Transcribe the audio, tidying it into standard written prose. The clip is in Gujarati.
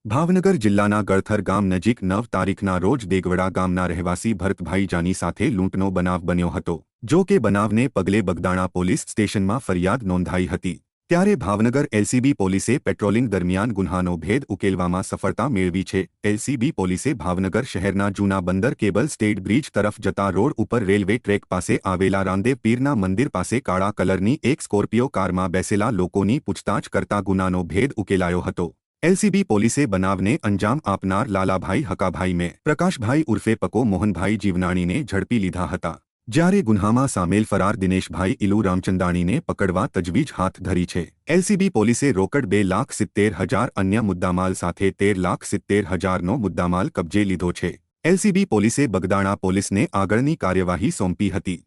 ભાવનગર જિલ્લાના ગળથર ગામ નજીક 9 તારીખના રોજ દેગવડા ગામના રહેવાસી ભરતભાઈ જાની સાથે લૂંટનો બનાવ બન્યો હતો। જો કે બનાવને પગલે બગદાણા પોલીસ સ્ટેશનમાં ફરિયાદ નોંધાઈ હતી। ત્યારે ભાવનગર એલસીબી પોલીસે પેટ્રોલિંગ દરમિયાન ગુન્હાનો ભેદ ઉકેલવામાં સફળતા મેળવી છે। એલસીબી પોલીસે ભાવનગર શહેરના જૂના બંદર કેબલ સ્ટેડ બ્રિજ તરફ જતા રોડ ઉપર રેલવે ટ્રેક પાસે આવેલા રામદેવ પીરના મંદિર પાસે કાળા કલરની એક સ્કોર્પિયો કારમાં બેસેલા લોકોની પૂછતાછ કરતા ગુનાનો ભેદ ઉકેલાયો હતો। एलसीबी પોલીસે બનાવને અંજામ આપનાર લાલાભાઈ હકાભાઈ મેં પ્રકાશભાઈ ઉર્ફે પકો મોહનભાઈ જીવનાણીને ઝડપી લીધા હતા। જ્યારે ગુન્હામાં સામેલ ફરાર દિનેશભાઈ ઇલુ રામચંદાણીને પકડવા તજવીજ હાથ ધરી છે। એલસીબી પોલીસે રોકડ 2,70,000 અન્ય મુદ્દામાલ સાથે 13,70,000નો મુદ્દામાલ કબજે લીધો છે। એલસીબી પોલીસે બગદાણા પોલીસને આગળની કાર્યવાહી સોંપી હતી।